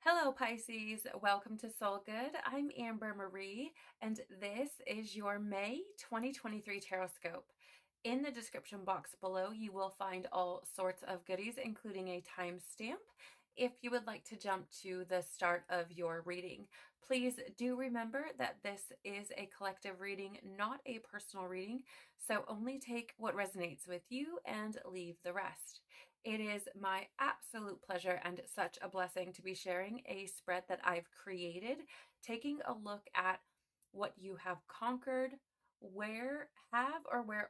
Hello, Pisces. Welcome to Soul Good. I'm Amber Marie, and this is your May 2023 Tarotscope. In the description box below, you will find all sorts of goodies, including a timestamp if you would like to jump to the start of your reading. Please do remember that this is a collective reading, not a personal reading, so only take what resonates with you and leave the rest. It is my absolute pleasure and such a blessing to be sharing a spread that I've created, taking a look at what you have conquered, where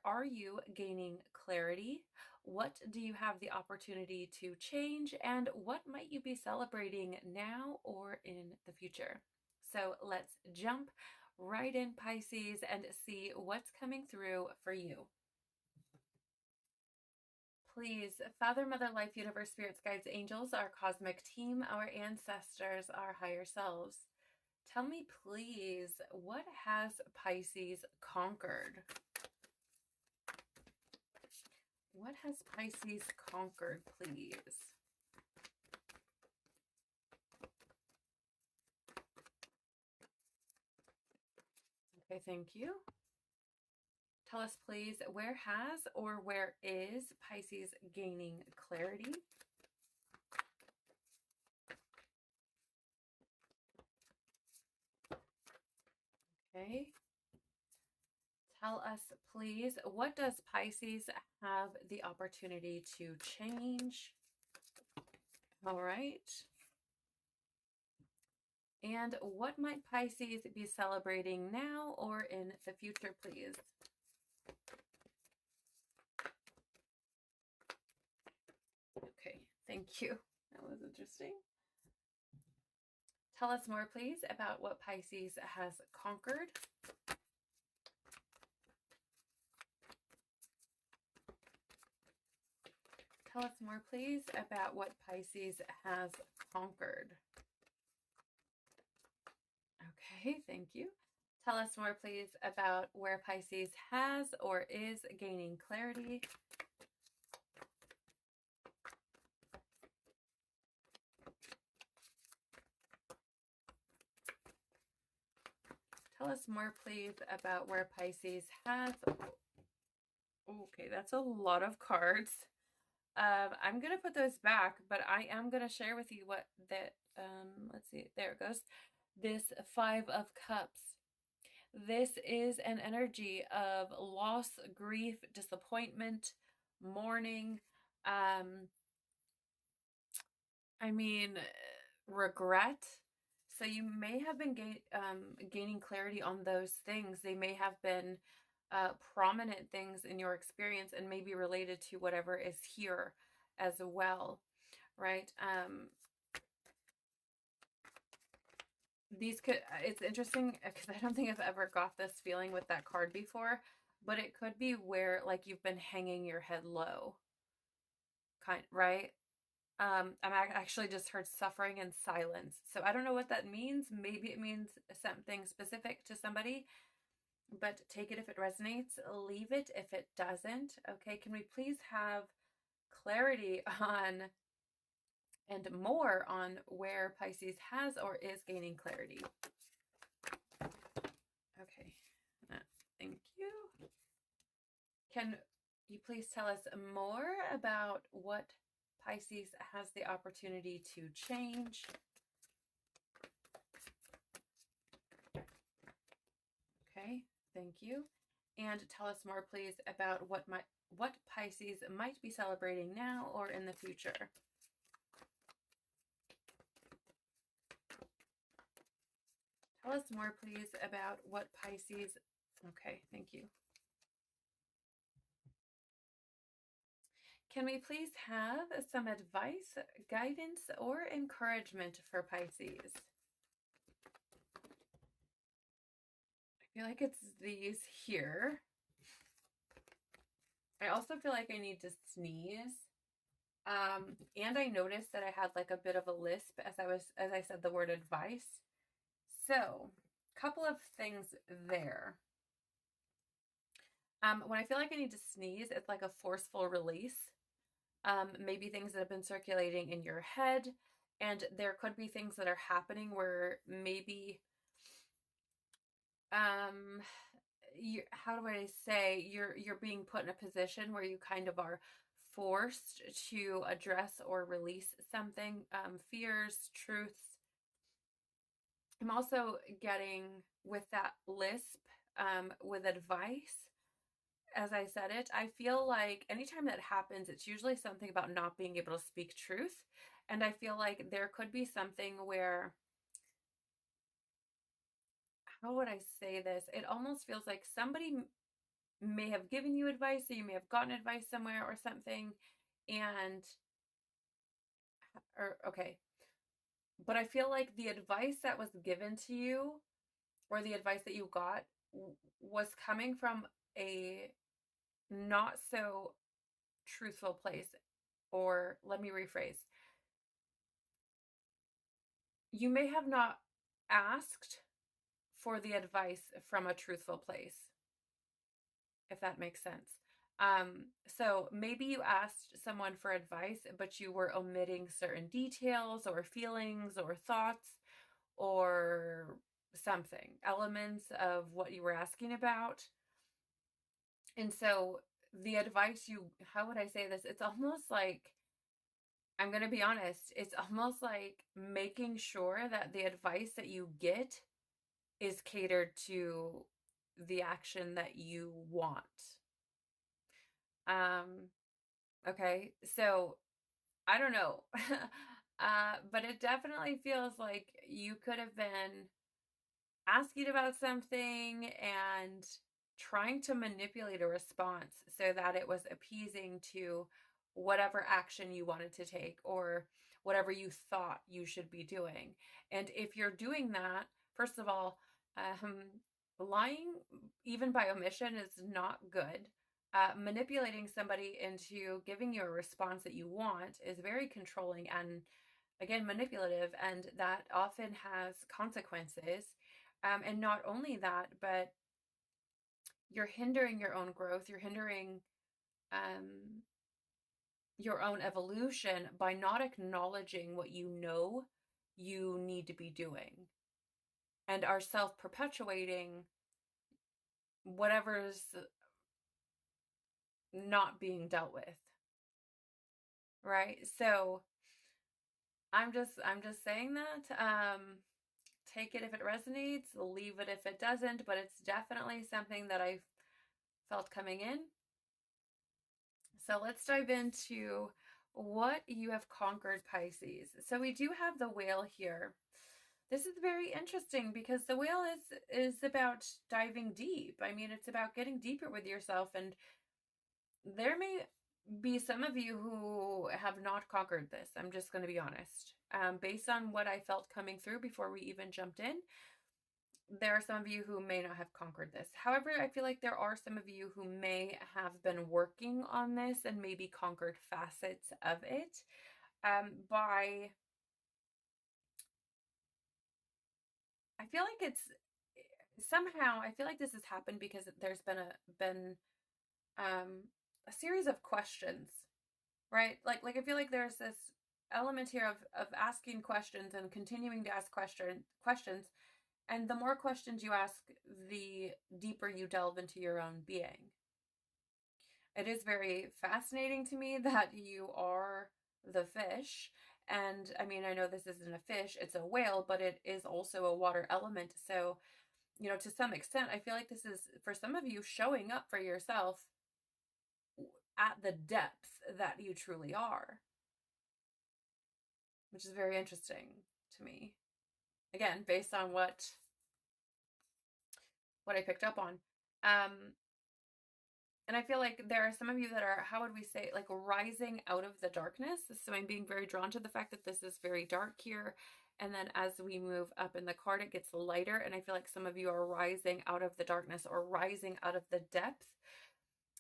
are you gaining clarity, what do you have the opportunity to change, and what might you be celebrating now or in the future. So let's jump right in, Pisces, and see what's coming through for you. Please, Father, Mother, Life, Universe, Spirits, Guides, Angels, our cosmic team, our ancestors, our higher selves, tell me, please, what has Pisces conquered? What has Pisces conquered, please? Okay, thank you. Tell us, please, where has or where is Pisces gaining clarity? Okay. Tell us, please, what does Pisces have the opportunity to change? All right. And what might Pisces be celebrating now or in the future, please? Okay, thank you. That was interesting. Tell us more, please, about what Pisces has conquered. Tell us more, please, about what Pisces has conquered. Okay, thank you. Tell us more, please, about where Pisces has or is gaining clarity. Tell us more, please, about where Pisces has. Okay, that's a lot of cards. I'm going to put those back, but I am going to share with you what that, let's see, there it goes. This Five of Cups. This is an energy of loss, grief, disappointment, mourning, regret. So you may have been gaining clarity on those things. They may have been prominent things in your experience and maybe related to whatever is here as well, right? It's interesting because I don't think I've ever got this feeling with that card before, but it could be where like you've been hanging your head low, right? I actually just heard suffering and silence. So I don't know what that means. Maybe it means something specific to somebody, but take it if it resonates, leave it if it doesn't. Okay, can we please have clarity on and more on where Pisces has or is gaining clarity? Okay, thank you. Can you please tell us more about what Pisces has the opportunity to change? Okay, thank you. And tell us more, please, about what Pisces might be celebrating now or in the future. Tell us more, please, about what Pisces... Okay, thank you. Can we please have some advice, guidance, or encouragement for Pisces? I feel like it's these here. I also feel like I need to sneeze. And I noticed that I had like a bit of a lisp as I said the word advice. So, couple of things there. When I feel like I need to sneeze, it's like a forceful release. Maybe things that have been circulating in your head, And there could be things that are happening where maybe, how do I say, you're being put in a position where you kind of are forced to address or release something, fears, truths. I'm also getting with that lisp, with advice. As I said it, I feel like anytime that happens, it's usually something about not being able to speak truth. And I feel like there could be something where, how would I say this? It almost feels like somebody may have given you advice, or you may have gotten advice somewhere or something. And, or, okay. But I feel like the advice that was given to you, or the advice that you got, was coming from a not so truthful place. Or let me rephrase. You may have not asked for the advice from a truthful place, if that makes sense. So maybe you asked someone for advice, but you were omitting certain details or feelings or thoughts or something, elements of what you were asking about. And so the advice how would I say this? It's almost like, I'm going to be honest, it's almost like making sure that the advice that you get is catered to the action that you want. Okay, so I don't know. But it definitely feels like you could have been asking about something and trying to manipulate a response so that it was appeasing to whatever action you wanted to take or whatever you thought you should be doing. And if you're doing that, first of all, lying, even by omission, is not good. Manipulating somebody into giving you a response that you want is very controlling and, again, manipulative, and that often has consequences. And not only that, but you're hindering your own growth. You're hindering your own evolution by not acknowledging what you know you need to be doing, and are self-perpetuating whatever's not being dealt with. Right? So I'm just saying that. Take it if it resonates, leave it if it doesn't, but it's definitely something that I felt coming in. So let's dive into what you have conquered, Pisces. So we do have the whale here. This is very interesting because the whale is about diving deep. I mean, it's about getting deeper with yourself, and there may be some of you who have not conquered this. I'm just going to be honest. Based on what I felt coming through before we even jumped in, there are some of you who may not have conquered this. However, I feel like there are some of you who may have been working on this and maybe conquered facets of it by, I feel like it's somehow, I feel like this has happened because there's been a series of questions, right? Like I feel like there's this element here of asking questions and continuing to ask questions. And the more questions you ask, the deeper you delve into your own being. It is very fascinating to me that you are the fish. And I mean, I know this isn't a fish, it's a whale, but it is also a water element. So, to some extent, I feel like this is, for some of you, showing up for yourself at the depth that you truly are, which is very interesting to me. Again, based on what I picked up on. And I feel like there are some of you that are, how would we say, like rising out of the darkness. So I'm being very drawn to the fact that this is very dark here. And then as we move up in the card, it gets lighter. And I feel like some of you are rising out of the darkness or rising out of the depth,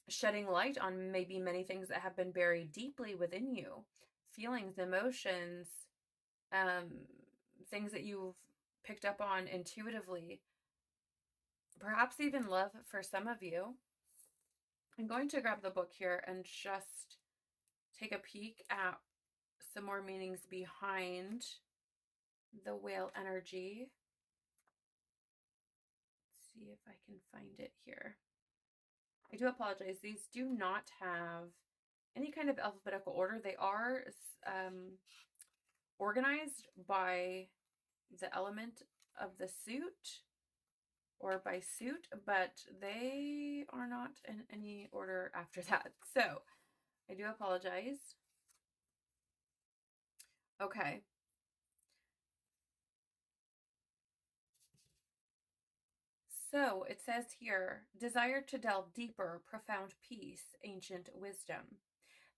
shedding light on maybe many things that have been buried deeply within you. Feelings, emotions, things that you've picked up on intuitively. Perhaps even love for some of you. I'm going to grab the book here and just take a peek at some more meanings behind the whale energy. Let's see if I can find it here. I do apologize. These do not have any kind of alphabetical order. They are organized by the element of the suit or by suit, but they are not in any order after that. So I do apologize. Okay. So it says here, desire to delve deeper, profound peace, ancient wisdom.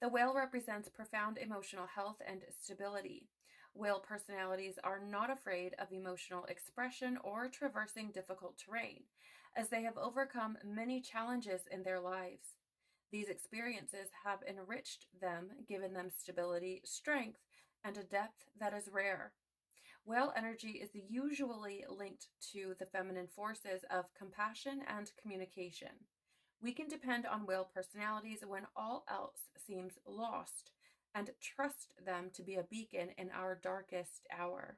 The whale represents profound emotional health and stability. Whale personalities are not afraid of emotional expression or traversing difficult terrain, as they have overcome many challenges in their lives. These experiences have enriched them, given them stability, strength, and a depth that is rare. Whale energy is usually linked to the feminine forces of compassion and communication. We can depend on whale personalities when all else seems lost and trust them to be a beacon in our darkest hour.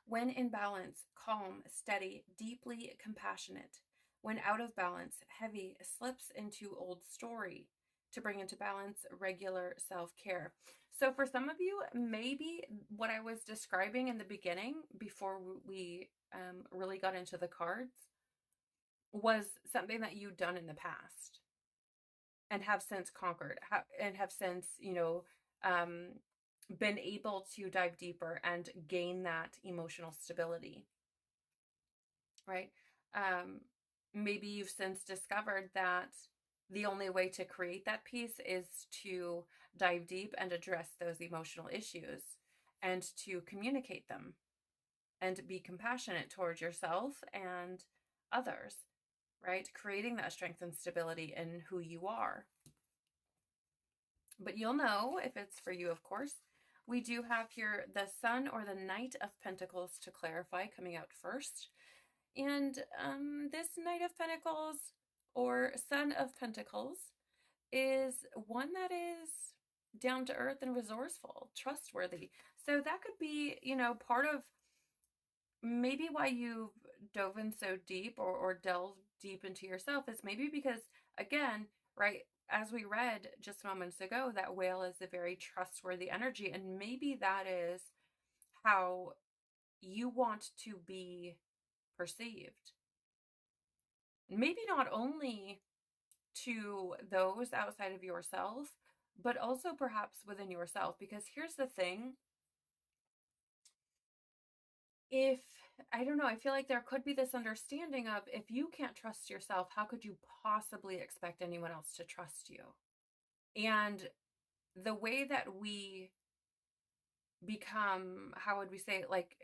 When in balance, calm, steady, deeply compassionate. When out of balance, heavy, slips into old story. To bring into balance, regular self-care. So for some of you, maybe what I was describing in the beginning, before we really got into the cards, was something that you've done in the past and have since conquered, and have since, been able to dive deeper and gain that emotional stability, right? Maybe you've since discovered that the only way to create that peace is to dive deep and address those emotional issues and to communicate them and be compassionate towards yourself and others, right? Creating that strength and stability in who you are. But you'll know if it's for you, of course. We do have here the Sun or the Knight of Pentacles to clarify coming out first. And this Knight of Pentacles or Son of Pentacles is one that is down to earth and resourceful, trustworthy. So that could be, part of maybe why you've dove in so deep or delved deep into yourself is maybe because, again, right, as we read just moments ago, that whale is a very trustworthy energy. And maybe that is how you want to be perceived. Maybe not only to those outside of yourself, but also perhaps within yourself. Because here's the thing. I don't know, I feel like there could be this understanding of if you can't trust yourself, how could you possibly expect anyone else to trust you? And the way that we become, how would we say it, like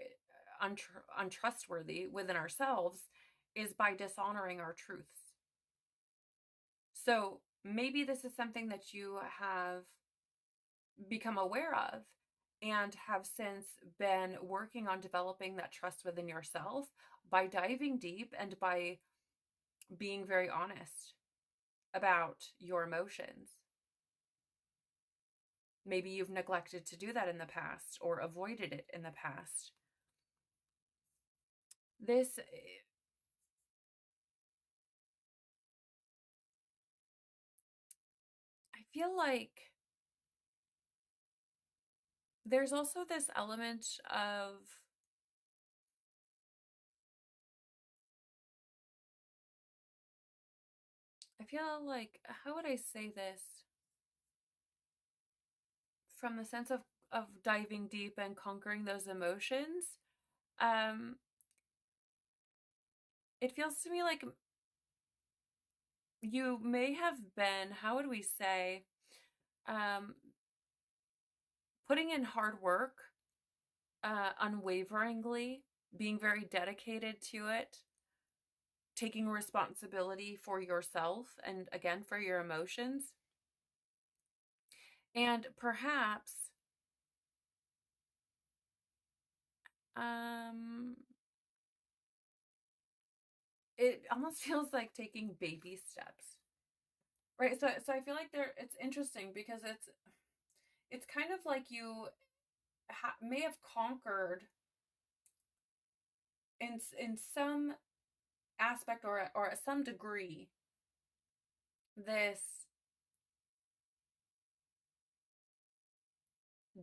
untrustworthy within ourselves is by dishonoring our truths. So maybe this is something that you have become aware of and have since been working on developing that trust within yourself by diving deep and by being very honest about your emotions. Maybe you've neglected to do that in the past or avoided it in the past. I feel like there's also this element of I feel like, how would I say this? From the sense of diving deep and conquering those emotions, it feels to me like you may have been, how would we say, putting in hard work, unwaveringly, being very dedicated to it, taking responsibility for yourself and, again, for your emotions. And perhaps it almost feels like taking baby steps, right? So I feel like it's interesting because it's kind of like you may have conquered in some aspect or at some degree this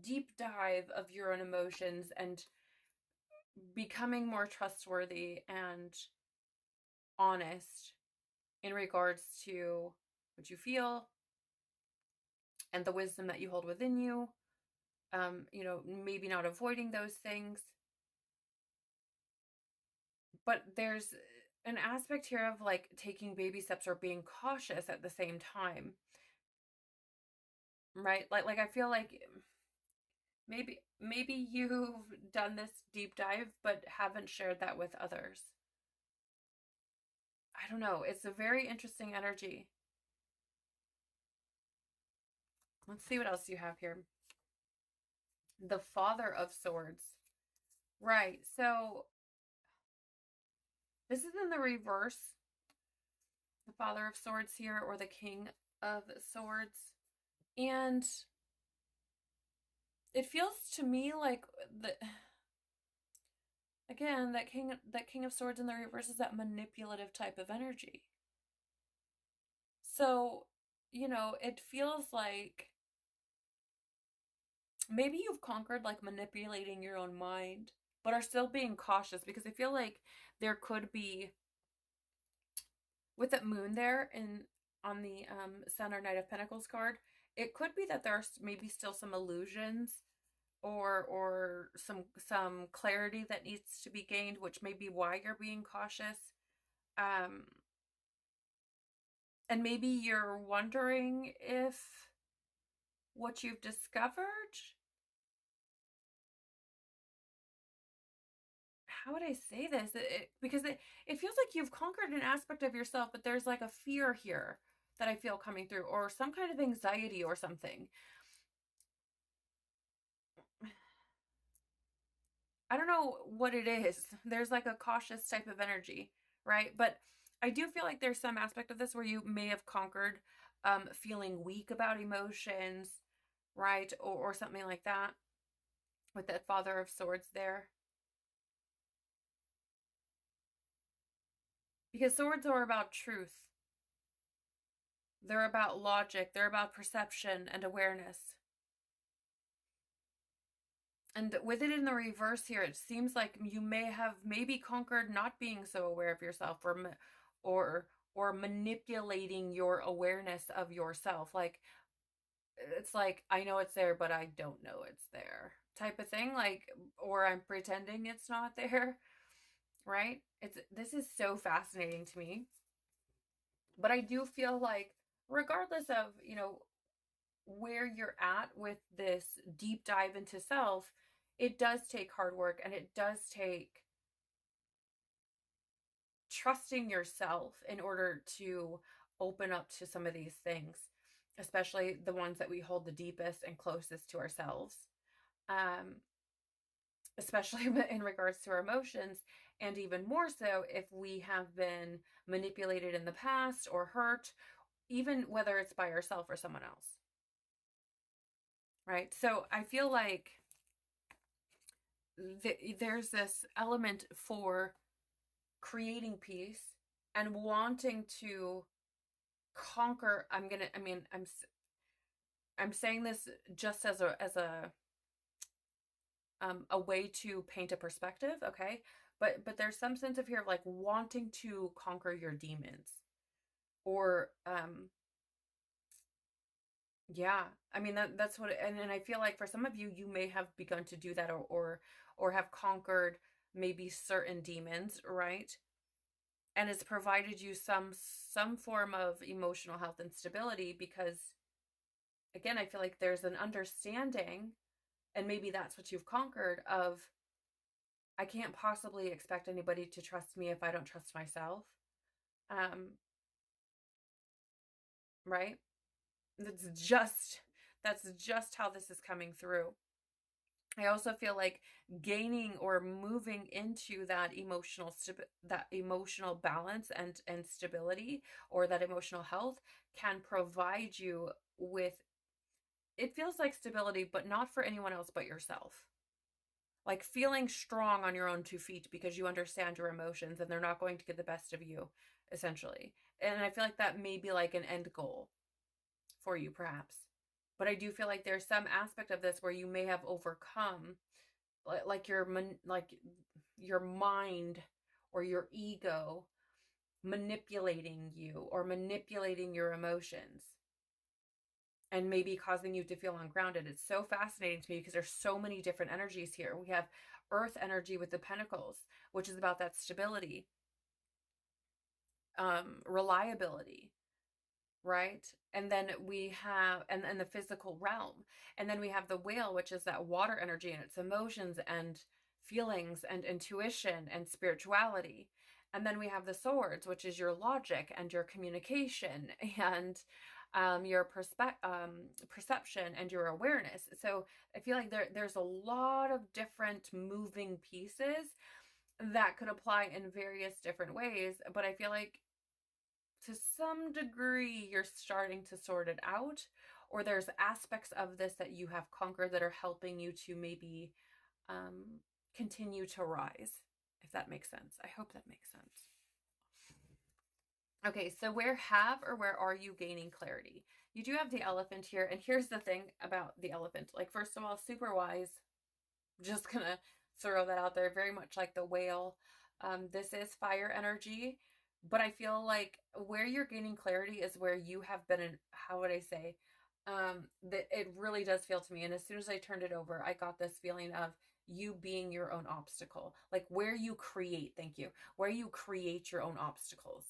deep dive of your own emotions and becoming more trustworthy and honest in regards to what you feel and the wisdom that you hold within you. Maybe not avoiding those things, but there's an aspect here of like taking baby steps or being cautious at the same time, right? Like I feel like maybe you've done this deep dive but haven't shared that with others. I don't know. It's a very interesting energy. Let's see what else you have here. The Father of Swords. Right. So this is in the reverse. The Father of Swords here, or the King of Swords. And it feels to me like again, that King of Swords in the reverse is that manipulative type of energy. So, it feels like maybe you've conquered like manipulating your own mind, but are still being cautious, because I feel like there could be, with that moon there in on the Center Knight of Pentacles card, it could be that there's maybe still some illusions or some clarity that needs to be gained, which may be why you're being cautious. And maybe you're wondering if what you've discovered, how would I say this? Because it feels like you've conquered an aspect of yourself, but there's like a fear here that I feel coming through, or some kind of anxiety or something. I don't know what it is. There's like a cautious type of energy, right? But I do feel like there's some aspect of this where you may have conquered feeling weak about emotions, right? Or something like that, with that Father of Swords there. Because swords are about truth. They're about logic. They're about perception and awareness. And with it in the reverse here, it seems like you may have maybe conquered not being so aware of yourself, or manipulating your awareness of yourself. Like, it's like, I know it's there, but I don't know it's there type of thing. Like, or I'm pretending it's not there, right? This is so fascinating to me. But I do feel like, regardless of, where you're at with this deep dive into self, it does take hard work, and it does take trusting yourself in order to open up to some of these things, especially the ones that we hold the deepest and closest to ourselves, especially in regards to our emotions, and even more so if we have been manipulated in the past or hurt, even whether it's by ourselves or someone else. Right? So I feel like there's this element for creating peace and wanting to conquer. I'm saying this just as a way to paint a perspective, okay? But there's some sense of here of like wanting to conquer your demons, or yeah, I mean that's what, and I feel like for some of you, you may have begun to do that, or have conquered maybe certain demons, right? And it's provided you some form of emotional health and stability, because again, I feel like there's an understanding, and maybe that's what you've conquered, of I can't possibly expect anybody to trust me if I don't trust myself. Right? That's just how this is coming through. I also feel like gaining or moving into that emotional balance and stability, or that emotional health, can provide you with it feels like stability, but not for anyone else but yourself. Like feeling strong on your own 2 feet because you understand your emotions and they're not going to get the best of you, essentially. And I feel like that may be like an end goal for you, perhaps. But I do feel like there's some aspect of this where you may have overcome like your mind or your ego manipulating you or manipulating your emotions and maybe causing you to feel ungrounded. It's so fascinating to me because there's so many different energies here. We have earth energy with the pentacles, which is about that stability, reliability, right? And then we have and the physical realm. And then we have the whale, which is that water energy and its emotions and feelings and intuition and spirituality. And then we have the swords, which is your logic and your communication and your perception and your awareness. So I feel like there's a lot of different moving pieces that could apply in various different ways, but I feel like to some degree you're starting to sort it out, or there's aspects of this that you have conquered that are helping you to maybe continue to rise, if that makes sense. I hope that makes sense. Okay, so where are you gaining clarity? You do have the elephant here, and here's the thing about the elephant. Like, first of all, super wise. Just gonna throw that out there. Very much like the whale. This is fire energy, but I feel like where you're gaining clarity is where you have been in, how would I say? That it really does feel to me. And as soon as I turned it over, I got this feeling of you being your own obstacle. Like where you create, thank you, where you create your own obstacles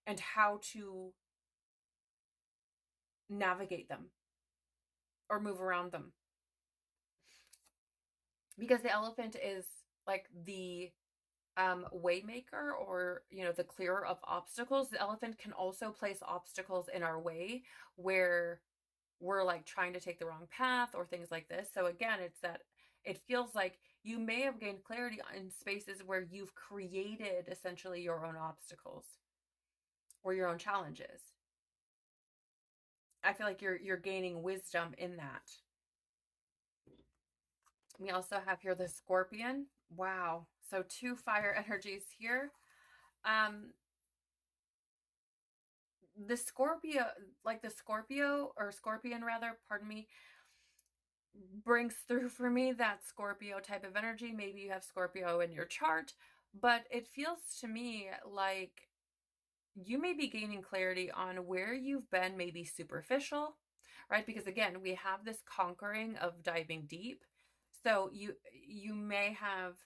and how to navigate them or move around them. Because the elephant is like the waymaker, or the clearer of obstacles. The elephant can also place obstacles in our way where we're like trying to take the wrong path or things like this. So again, it's that it feels like you may have gained clarity in spaces where you've created essentially your own obstacles or your own challenges. I feel like you're gaining wisdom in that. We also have here the Scorpion. Wow. So 2 fire energies here. The Scorpio, like the Scorpio or Scorpion rather, pardon me, brings through for me that Scorpio type of energy. Maybe you have Scorpio in your chart, but it feels to me like you may be gaining clarity on where you've been maybe superficial, right? Because again, we have this conquering of diving deep. So you may have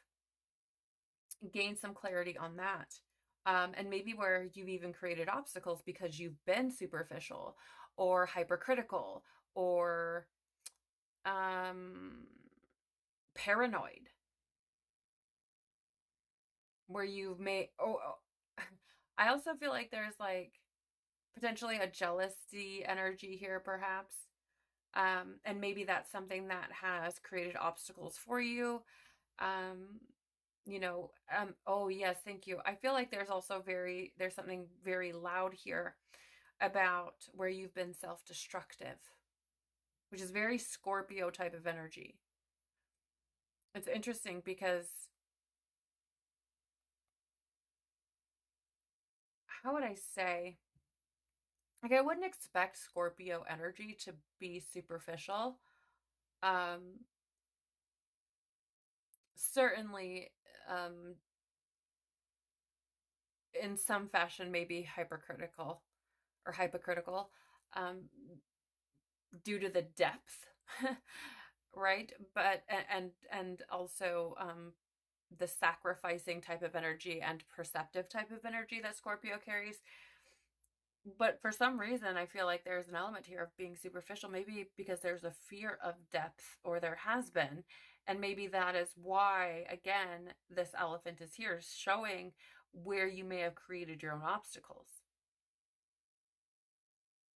gained some clarity on that. And maybe where you've even created obstacles because you've been superficial or hypercritical or paranoid, where you've made I also feel like there's like potentially a jealousy energy here, perhaps. And maybe that's something that has created obstacles for you. Oh yes, thank you. I feel like there's also there's something very loud here about where you've been self-destructive, which is very Scorpio type of energy. It's interesting because how would I say? Like I wouldn't expect Scorpio energy to be superficial. Certainly, in some fashion, maybe hypercritical or hypocritical, due to the depth, right? But and also the sacrificing type of energy and perceptive type of energy that Scorpio carries. But for some reason, I feel like there's an element here of being superficial, maybe because there's a fear of depth, or there has been. And maybe that is why, again, this elephant is here, showing where you may have created your own obstacles.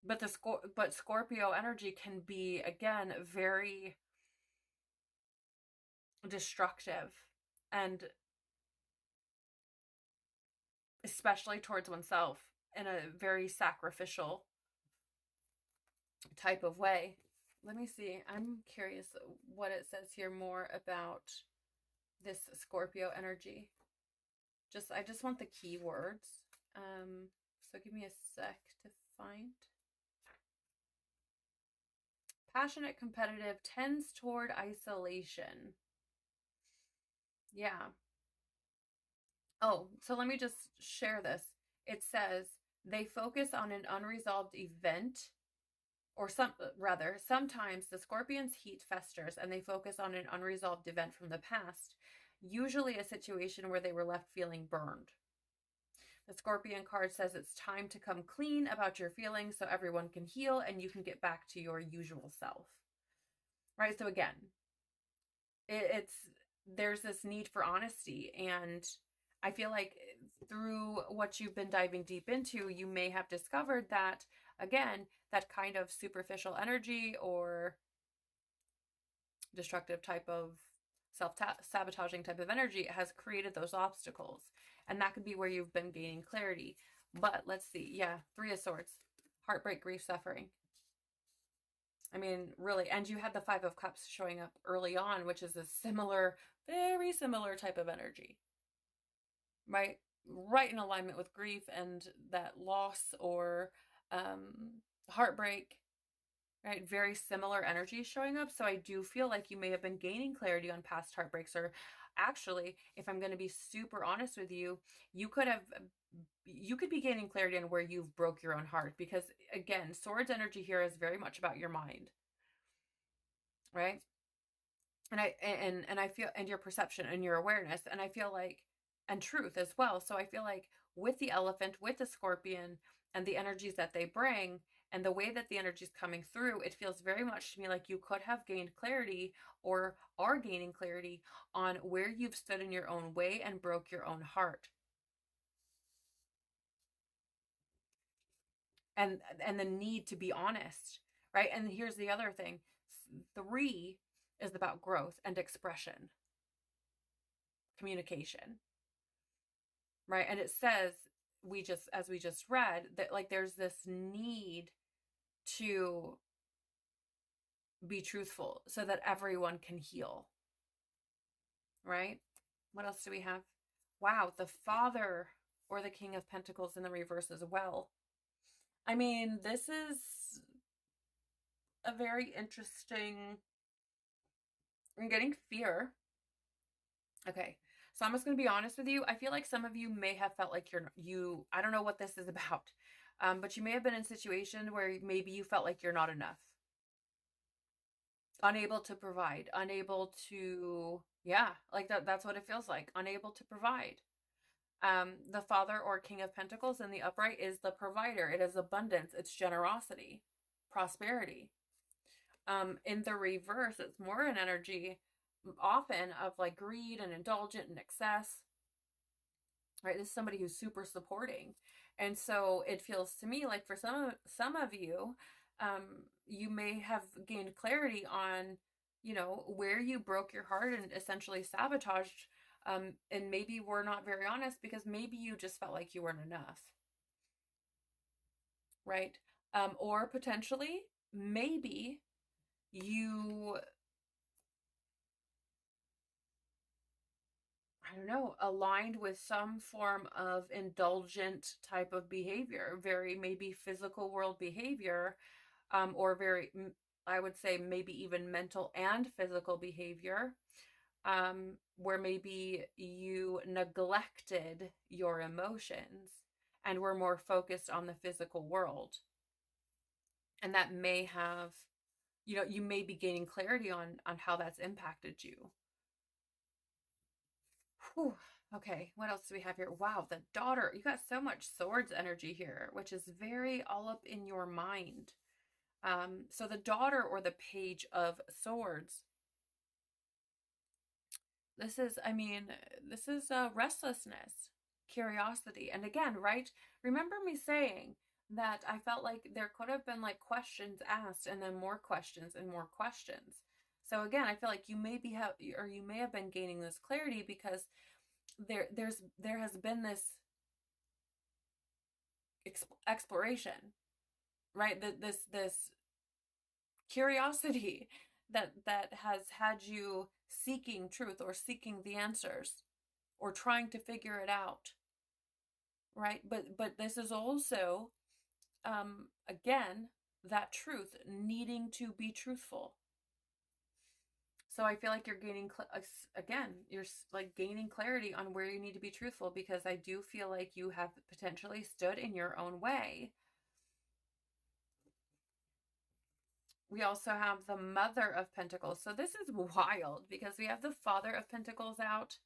But Scorpio energy can be, again, very destructive, and especially towards oneself in a very sacrificial type of way. let me see. I'm curious what it says here more about this Scorpio energy. I just want the keywords. So give me a sec to find. Passionate, competitive, tends toward isolation. Yeah. Oh, so let me just share this. It says they focus on an unresolved event, or sometimes the Scorpion's heat festers and they focus on an unresolved event from the past, usually a situation where they were left feeling burned. The Scorpion card says it's time to come clean about your feelings so everyone can heal and you can get back to your usual self. Right? So again, it's there's this need for honesty, and I feel like through what you've been diving deep into, you may have discovered that, again, that kind of superficial energy or destructive type of self-sabotaging type of energy has created those obstacles, and that could be where you've been gaining clarity. But let's see. Yeah, Three of Swords, heartbreak, grief, suffering. I mean, really, and you had the Five of Cups showing up early on, which is a similar, very similar type of energy, right? Right in alignment with grief and that loss or heartbreak, right? Very similar energies showing up. So I do feel like you may have been gaining clarity on past heartbreaks, or actually, if I'm going to be super honest with you, you could be gaining clarity on where you've broke your own heart, because again, Swords energy here is very much about your mind, right? And I feel, and your perception and your awareness, and I feel like, and truth as well. So I feel like with the Elephant, with the Scorpion, and the energies that they bring and the way that the energy is coming through, it feels very much to me like you could have gained clarity or are gaining clarity on where you've stood in your own way and broke your own heart. And the need to be honest, right? And here's the other thing. 3 is about growth and expression, communication, right? And it says, as we just read, that like there's this need to be truthful so that everyone can heal, right? What else do we have? Wow, the Father or the King of Pentacles in the reverse as well. I mean, this is a very interesting, I'm getting fear. Okay, so I'm just going to be honest with you. I feel like some of you may have felt like I don't know what this is about, but you may have been in a situation where maybe you felt like you're not enough. Unable to provide, unable to, yeah, like that's what it feels like, unable to provide. The Father or King of Pentacles in the upright is the provider. It is abundance, it's generosity, prosperity. In the reverse, it's more an energy often of like greed and indulgent and excess, right? This is somebody who's super supporting. And so it feels to me like for some of you, you may have gained clarity on, where you broke your heart and essentially sabotaged, and maybe we're not very honest because maybe you just felt like you weren't enough, right? Or potentially, maybe you, I don't know, aligned with some form of indulgent type of behavior, very maybe physical world behavior, or very, I would say maybe even mental and physical behavior, where maybe you neglected your emotions and were more focused on the physical world. And that may have, you may be gaining clarity on how that's impacted you. Whew. Okay, what else do we have here? Wow, the Daughter. You got so much Swords energy here, which is very all up in your mind. So the Daughter or the Page of Swords. This is restlessness, curiosity. And again, right? Remember me saying that I felt like there could have been like questions asked and then more questions and more questions. So again, I feel like you may have been gaining this clarity because there has been this exploration, right? This curiosity that has had you seeking truth or seeking the answers or trying to figure it out, right? But this is also again, that truth needing to be truthful. So I feel like you're gaining, again, you're like gaining clarity on where you need to be truthful, because I do feel like you have potentially stood in your own way. We also have the Mother of Pentacles. So this is wild because we have the Father of Pentacles out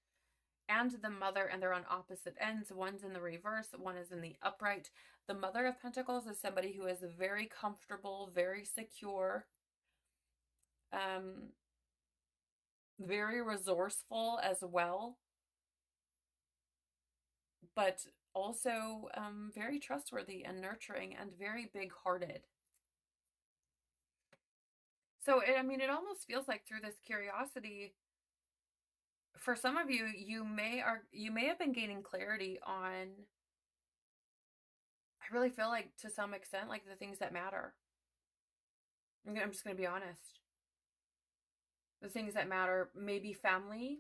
and the Mother, and they're on opposite ends. One's in the reverse, one is in the upright. The Mother of Pentacles is somebody who is very comfortable, very secure, very resourceful as well, but also very trustworthy and nurturing and very big-hearted. So, I mean, it almost feels like through this curiosity, for some of you, you may have been gaining clarity on, I really feel like to some extent, like the things that matter. I'm just going to be honest. The things that matter, maybe family.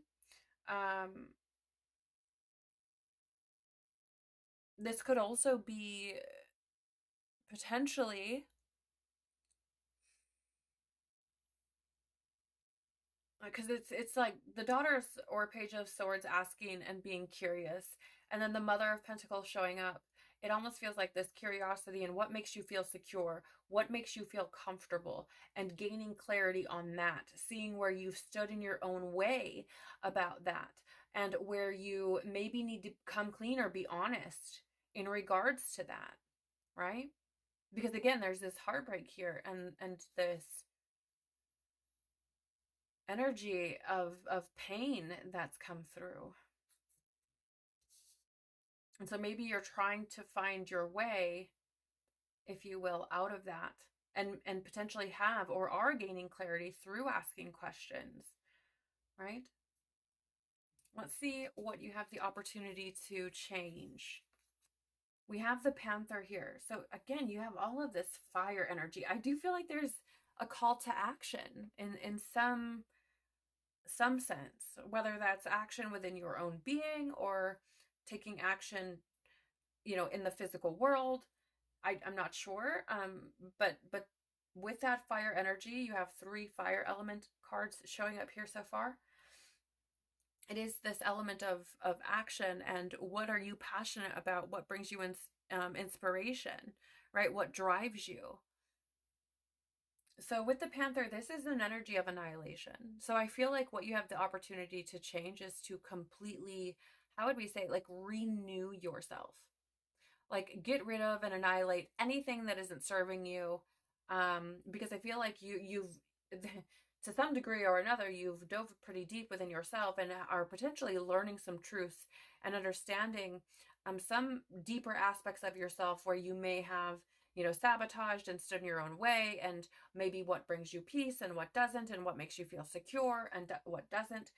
This could also be potentially, because it's like the Daughters or Page of Swords asking and being curious, and then the Mother of Pentacles showing up. It almost feels like this curiosity and what makes you feel secure, what makes you feel comfortable, and gaining clarity on that, seeing where you've stood in your own way about that, and where you maybe need to come clean or be honest in regards to that, right? Because again, there's this heartbreak here, and this energy of pain that's come through. And so maybe you're trying to find your way, if you will, out of that, and potentially have or are gaining clarity through asking questions, right? Let's see what you have the opportunity to change. We have the Panther here. So again, you have all of this fire energy. I do feel like there's a call to action in some sense, whether that's action within your own being or taking action, in the physical world. I'm not sure. But with that fire energy, you have 3 fire element cards showing up here so far. It is this element of action, and what are you passionate about? What brings you inspiration, right? What drives you? So with the Panther, this is an energy of annihilation. So I feel like what you have the opportunity to change is to completely, how would we say, like renew yourself. Like get rid of and annihilate anything that isn't serving you. Because I feel like you've to some degree or another, you've dove pretty deep within yourself and are potentially learning some truths and understanding some deeper aspects of yourself where you may have, sabotaged and stood in your own way, and maybe what brings you peace and what doesn't, and what makes you feel secure and what doesn't.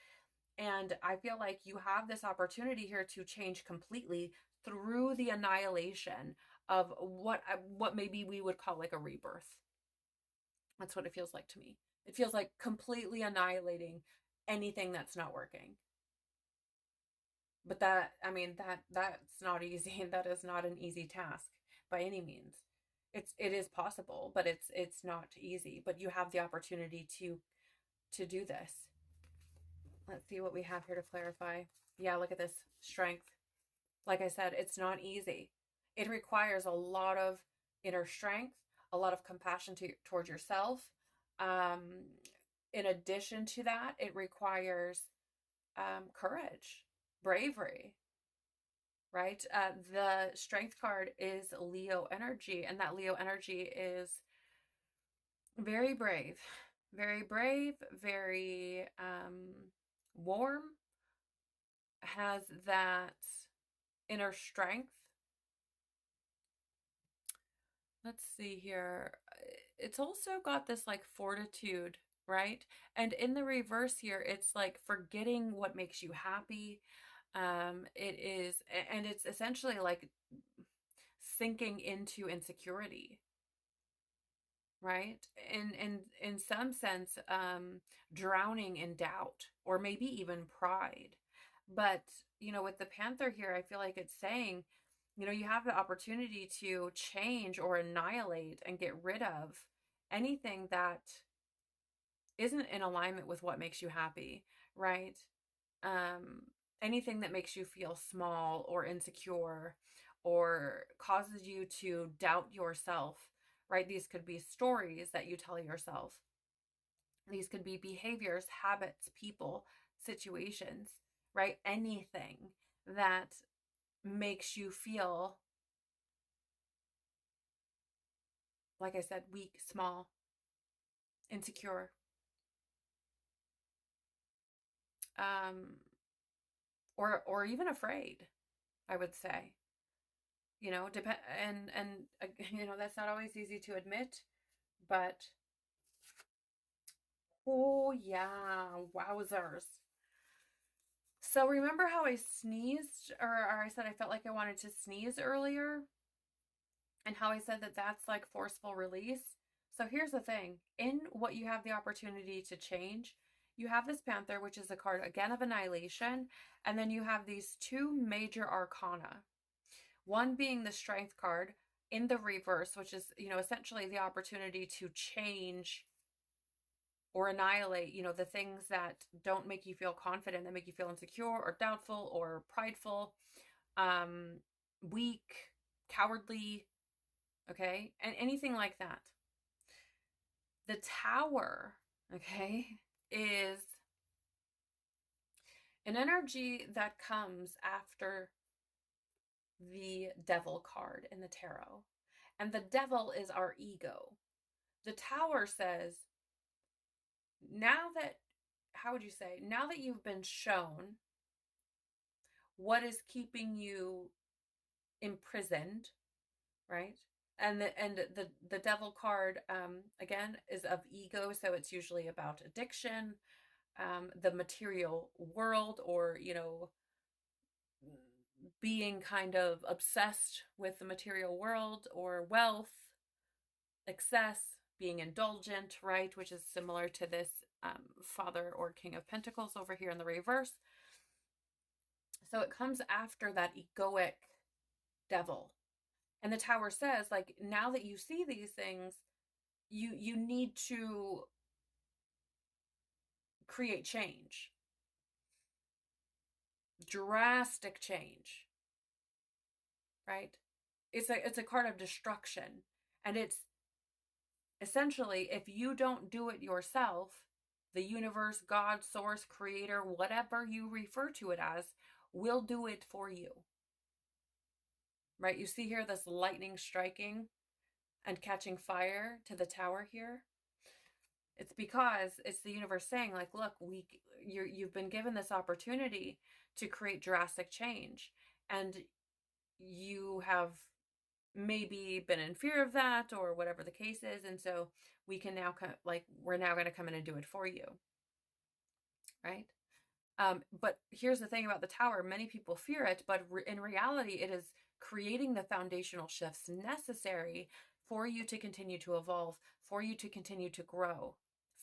And I feel like you have this opportunity here to change completely through the annihilation of what maybe we would call like a rebirth. That's what it feels like to me. It feels like completely annihilating anything that's not working. But that's not easy. That is not an easy task by any means. It is possible, but it's not easy. But you have the opportunity to do this. Let's see what we have here to clarify. Yeah, look at this strength. Like I said, it's not easy. It requires a lot of inner strength, a lot of compassion towards yourself. In addition to that, it requires courage, bravery, right? The strength card is Leo energy, and that Leo energy is very brave, very warm, has that inner strength. Let's see here. It's also got this like fortitude, right? And in the reverse here, it's like forgetting what makes you happy. It is, and it's essentially like sinking into insecurity. right? In some sense, drowning in doubt or maybe even pride. But, with the Panther here, I feel like it's saying, you have the opportunity to change or annihilate and get rid of anything that isn't in alignment with what makes you happy, right? Um, Anything that makes you feel small or insecure or causes you to doubt yourself, right? These could be stories that you tell yourself. These could be behaviors, habits, people, situations, right? Anything that makes you feel, like I said, weak, small, insecure, um, or even afraid, I would say. Depend and that's not always easy to admit, but oh yeah, wowzers. So remember how I sneezed, or I said I felt like I wanted to sneeze earlier, and how I said that that's like forceful release? So here's the thing. In what you have the opportunity to change, you have this Panther, which is a card, again, of annihilation, and then you have these two major arcana. One being the Strength card in the reverse, which is, essentially the opportunity to change or annihilate, the things that don't make you feel confident, that make you feel insecure or doubtful or prideful, um, weak, cowardly, okay? And anything like that. The Tower, okay, is an energy that comes after the Devil card in the tarot. And the devil is our ego. The Tower says, now that, how would you say, now that you've been shown what is keeping you imprisoned, right? And the devil card, again, is of ego, so it's usually about addiction, the material world, or being kind of obsessed with the material world or wealth, excess, being indulgent, right? Which is similar to this Father or King of Pentacles over here in the reverse. So it comes after that egoic devil. And the Tower says, like, now that you see these things, you need to create change. Drastic change, right? It's a card of destruction. And it's essentially, if you don't do it yourself, the universe, God, source, creator, whatever you refer to it as, will do it for you. Right? You see here this lightning striking and catching fire to the Tower here. It's because it's the universe saying, like, look, you've been given this opportunity to create drastic change, and you have maybe been in fear of that or whatever the case is, and so we can now we're now going to come in and do it for you, right? But here's the thing about the Tower. Many people fear it, but in reality, it is creating the foundational shifts necessary for you to continue to evolve, for you to continue to grow,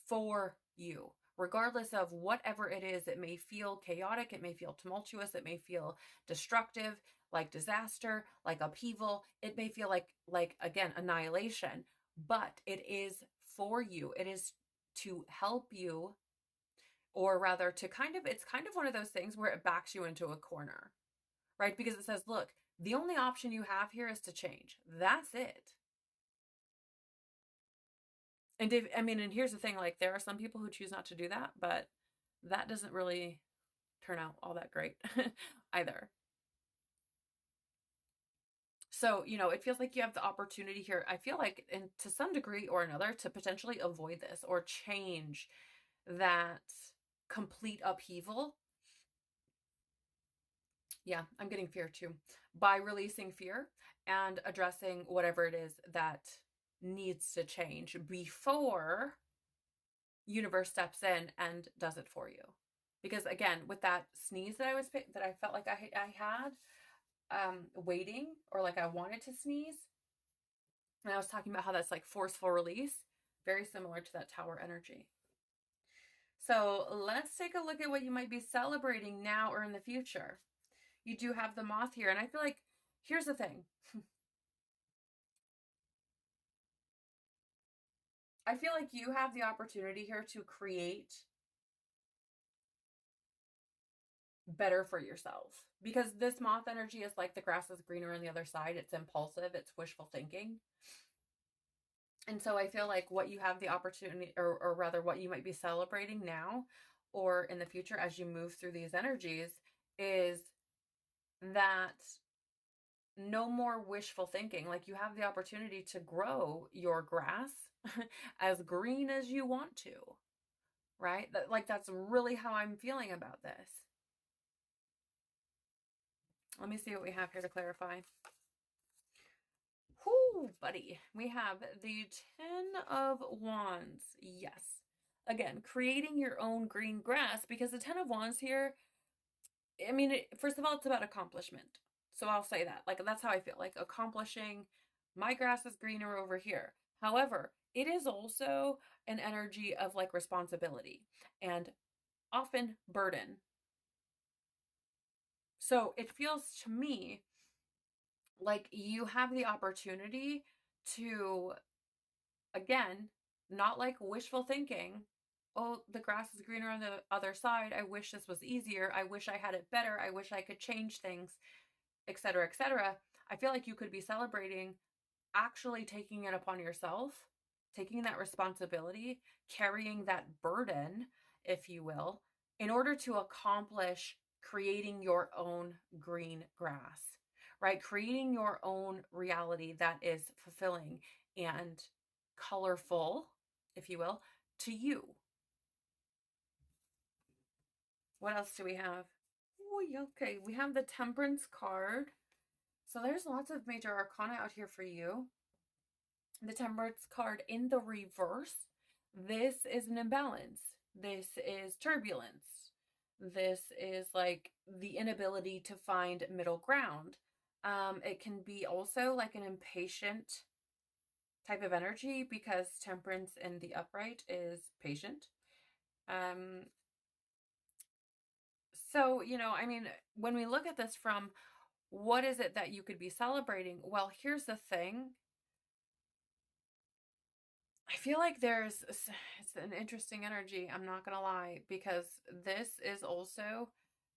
for you. Regardless of whatever it is, it may feel chaotic, it may feel tumultuous, it may feel destructive, like disaster, like upheaval, it may feel like again, annihilation, but it is for you. It is to help you, or rather to it's kind of one of those things where it backs you into a corner, right? Because it says, look, the only option you have here is to change. That's it. And and here's the thing, like, there are some people who choose not to do that, but that doesn't really turn out all that great either. So, it feels like you have the opportunity here, I feel like, to some degree or another, to potentially avoid this or change that complete upheaval. Yeah, I'm getting fear too. By releasing fear and addressing whatever it is that needs to change before universe steps in and does it for you. Because again, with that sneeze that I felt like I had waiting, or like I wanted to sneeze, and I was talking about how that's like forceful release. Very similar to that Tower energy. So let's take a look at what you might be celebrating now or in the future. You do have the Moth here, and I feel like, here's the thing. I feel like you have the opportunity here to create better for yourself, because this Moth energy is like the grass is greener on the other side. It's impulsive, it's wishful thinking. And so I feel like what you have the opportunity, or rather what you might be celebrating now or in the future as you move through these energies, is that no more wishful thinking. Like, you have the opportunity to grow your grass as green as you want to, right? Like, that's really how I'm feeling about this. Let me see what we have here to clarify. Whoo, buddy. We have the 10 of Wands. Yes. Again, creating your own green grass, because the 10 of Wands here, I mean, first of all, it's about accomplishment. So I'll say that. Like, that's how I feel. Like, accomplishing, my grass is greener over here. However, it is also an energy of like responsibility and often burden. So it feels to me like you have the opportunity to, again, not like wishful thinking. Oh, the grass is greener on the other side. I wish this was easier. I wish I had it better. I wish I could change things, etc., etc. I feel like you could be celebrating actually taking it upon yourself, taking that responsibility, carrying that burden, if you will, in order to accomplish creating your own green grass, right? Creating your own reality that is fulfilling and colorful, if you will, to you. What else do we have? Oh, okay, we have the Temperance card. So there's lots of major arcana out here for you. The Temperance card in the reverse. This is an imbalance. This is turbulence. This is like the inability to find middle ground. It can be also like an impatient type of energy, because Temperance in the upright is patient. So, I mean, when we look at this from what is it that you could be celebrating? Well, here's the thing. I feel like it's an interesting energy, I'm not gonna lie, because this is also,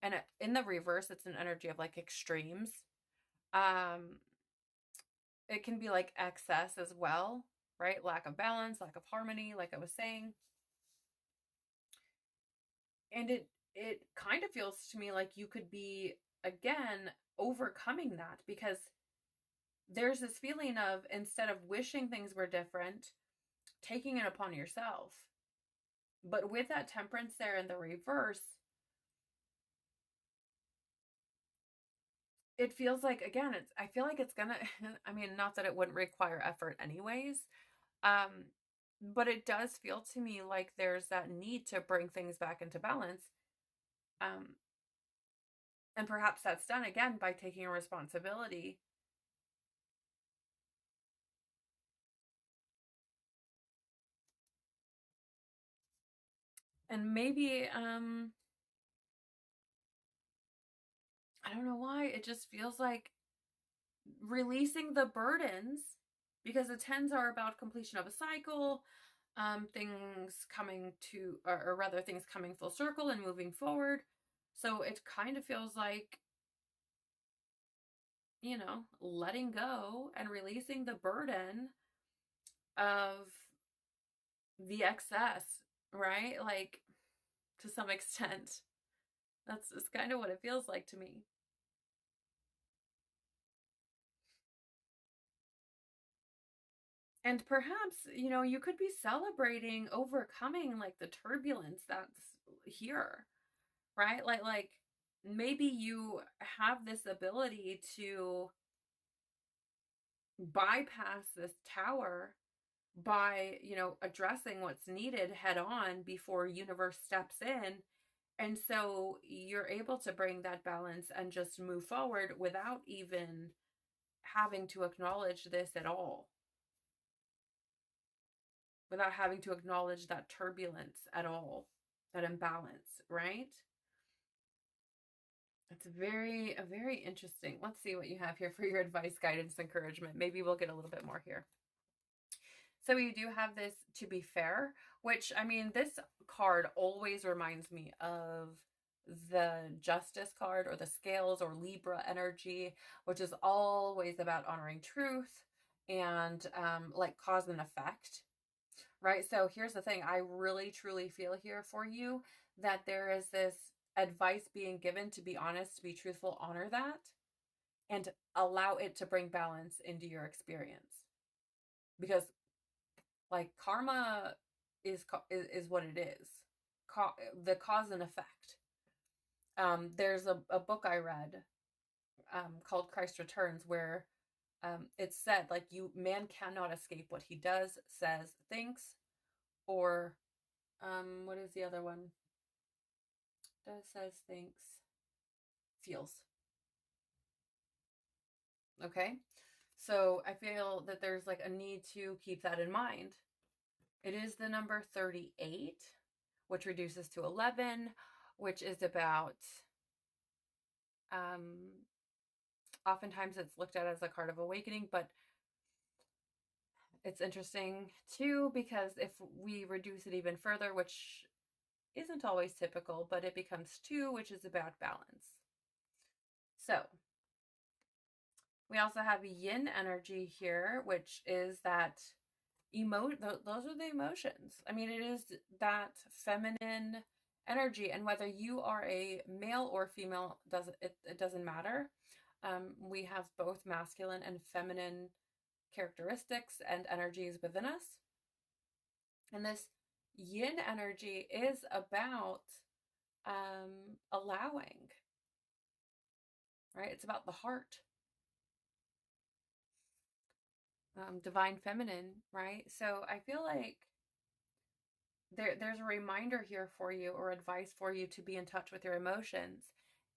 and in the reverse, it's an energy of like extremes. Um, it can be like excess as well, right? Lack of balance, lack of harmony, like I was saying. And it kind of feels to me like you could be, again, overcoming that, because there's this feeling of, instead of wishing things were different, taking it upon yourself. But with that Temperance there in the reverse, it feels like, again, I feel like it's gonna, I mean, not that it wouldn't require effort anyways, but it does feel to me like there's that need to bring things back into balance. And perhaps that's done, again, by taking a responsibility. And maybe, I don't know why, it just feels like releasing the burdens, because the 10s are about completion of a cycle, things coming to, or rather things coming full circle and moving forward. So it kind of feels like, letting go and releasing the burden of the excess, right? Like, to some extent. That's kind of what it feels like to me. And perhaps, you could be celebrating overcoming like the turbulence that's here, right? Like maybe you have this ability to bypass this tower by, addressing what's needed head on before universe steps in. And so you're able to bring that balance and just move forward without even having to acknowledge this at all. without having to acknowledge that turbulence at all, that imbalance, right? It's very interesting. Let's see what you have here for your advice, guidance, encouragement. Maybe we'll get a little bit more here. So you do have this to be fair, which, I mean, this card always reminds me of the Justice card or the Scales or Libra energy, which is always about honoring truth and like cause and effect, right? So here's the thing. I really, truly feel here for you that there is this advice being given to be honest, to be truthful, honor that, and allow it to bring balance into your experience. Because like karma is what it is. The cause and effect. There's a book I read called Christ Returns where it said like man cannot escape what he does, says, thinks, or what is the other one? Does, says, thinks, feels. Okay, so I feel that there's like a need to keep that in mind. It is the number 38, which reduces to 11, which is about, oftentimes it's looked at as a card of awakening, but it's interesting too, because if we reduce it even further, which isn't always typical, but it becomes 2, which is about balance. So we also have yin energy here, which is that those are the emotions. I mean, it is that feminine energy, and whether you are a male or female, it doesn't matter. We have both masculine and feminine characteristics and energies within us. And this yin energy is about allowing, right? It's about the heart. Divine feminine, right? So I feel like there's a reminder here for you, or advice for you, to be in touch with your emotions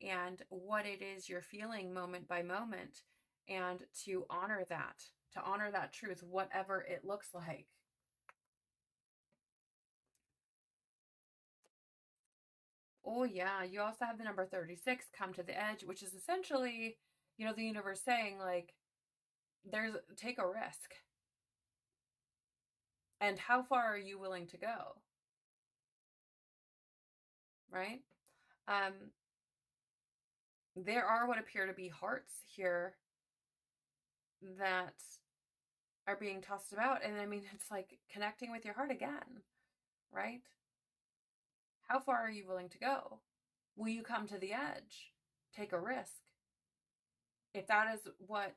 and what it is you're feeling moment by moment, and to honor that truth, whatever it looks like. Oh yeah, you also have the number 36, come to the edge, which is essentially, the universe saying like, take a risk. And how far are you willing to go? Right? There are what appear to be hearts here that are being tossed about. And I mean, it's like connecting with your heart again, right? How far are you willing to go? Will you come to the edge? Take a risk. If that is what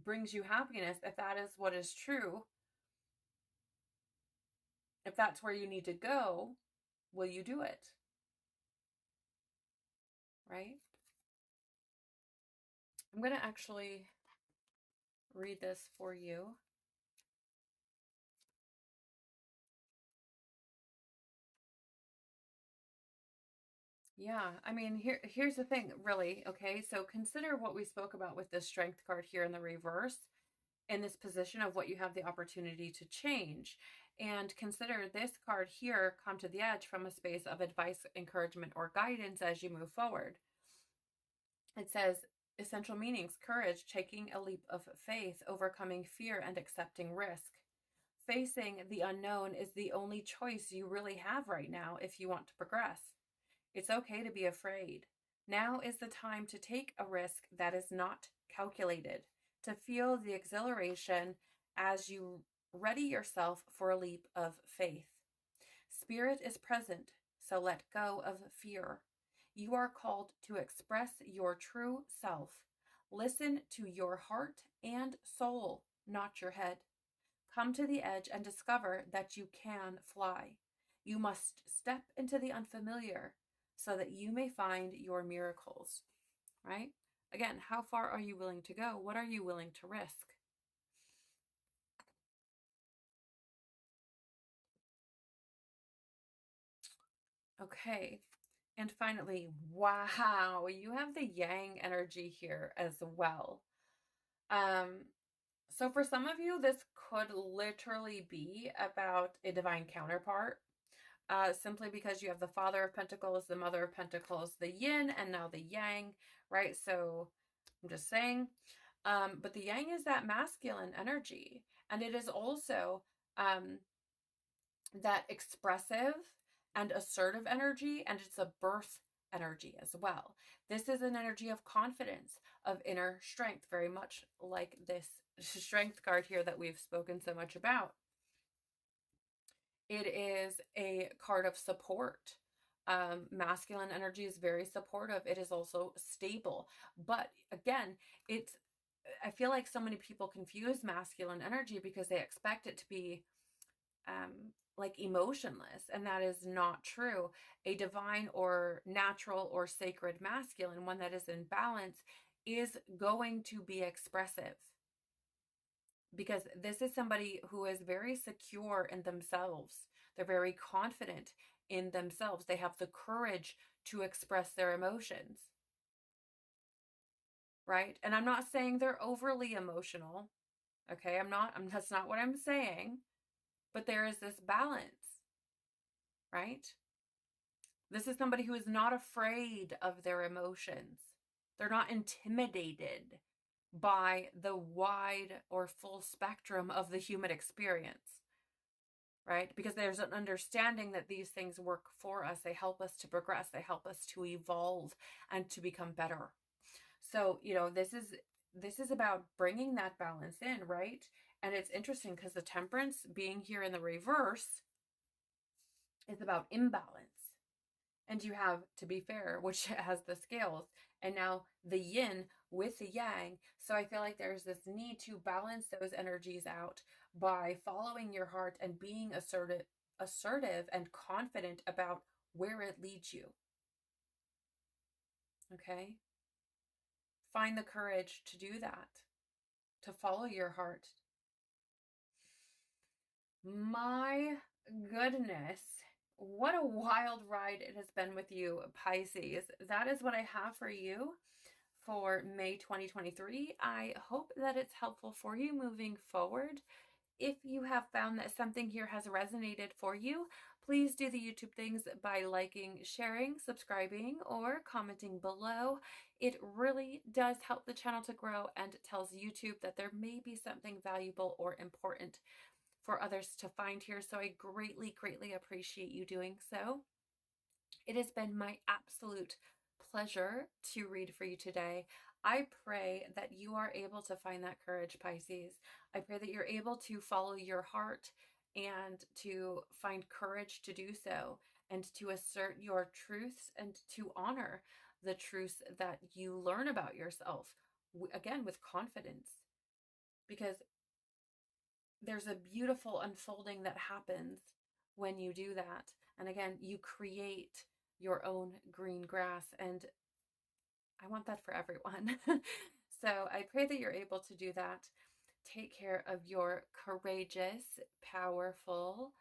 brings you happiness, if that is what is true, if that's where you need to go, will you do it? Right? I'm going to actually read this for you. Yeah, I mean, here's the thing, really, okay? So consider what we spoke about with the Strength card here in the reverse, in this position of what you have the opportunity to change. And consider this card here, come to the edge, from a space of advice, encouragement, or guidance as you move forward. It says, essential meanings: courage, taking a leap of faith, overcoming fear, and accepting risk. Facing the unknown is the only choice you really have right now if you want to progress. It's okay to be afraid. Now is the time to take a risk that is not calculated, to feel the exhilaration as you ready yourself for a leap of faith. Spirit is present, so let go of fear. You are called to express your true self. Listen to your heart and soul, not your head. Come to the edge and discover that you can fly. You must step into the unfamiliar so that you may find your miracles, right? Again, how far are you willing to go? What are you willing to risk? Okay. And finally, wow, you have the yang energy here as well. So for some of you, this could literally be about a divine counterpart, simply because you have the Father of Pentacles, the Mother of Pentacles, the yin, and now the yang, right? So I'm just saying. But the yang is that masculine energy, and it is also that expressive and assertive energy, and it's a birth energy as well. This is an energy of confidence, of inner strength, very much like this strength card here that we've spoken so much about. It is a card of support. Masculine energy is very supportive. It is also stable. But again, I feel like so many people confuse masculine energy because they expect it to be like emotionless, and that is not true. A divine or natural or sacred masculine, one that is in balance, is going to be expressive, because this is somebody who is very secure in themselves. They're very confident in themselves. They have the courage to express their emotions, right? And I'm not saying they're overly emotional. Okay, that's not what I'm saying. But there is this balance, right? This is somebody who is not afraid of their emotions. They're not intimidated by the wide or full spectrum of the human experience, right? Because there's an understanding that these things work for us. They help us to progress. They help us to evolve and to become better. So, this is about bringing that balance in, right? And it's interesting because the Temperance being here in the reverse is about imbalance. And you have, to be fair, which has the scales, and now the yin with the yang. So I feel like there's this need to balance those energies out by following your heart and being assertive and confident about where it leads you. Okay? Find the courage to do that, to follow your heart. My goodness. What a wild ride it has been with you, Pisces. That is what I have for you for May 2023. I hope that it's helpful for you moving forward. If you have found that something here has resonated for you, please do the YouTube things by liking, sharing, subscribing, or commenting below. It really does help the channel to grow and tells YouTube that there may be something valuable or important for others to find here. So I greatly, greatly appreciate you doing so. It has been my absolute pleasure to read for you today. I pray that you are able to find that courage, Pisces. I pray that you're able to follow your heart and to find courage to do so, and to assert your truths and to honor the truths that you learn about yourself, again, with confidence. Because there's a beautiful unfolding that happens when you do that. And again, you create your own green grass, and I want that for everyone. So I pray that you're able to do that. Take care of your courageous, powerful,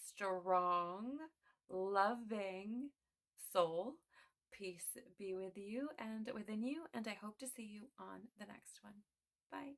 strong, loving soul. Peace be with you and within you, and I hope to see you on the next one. Bye.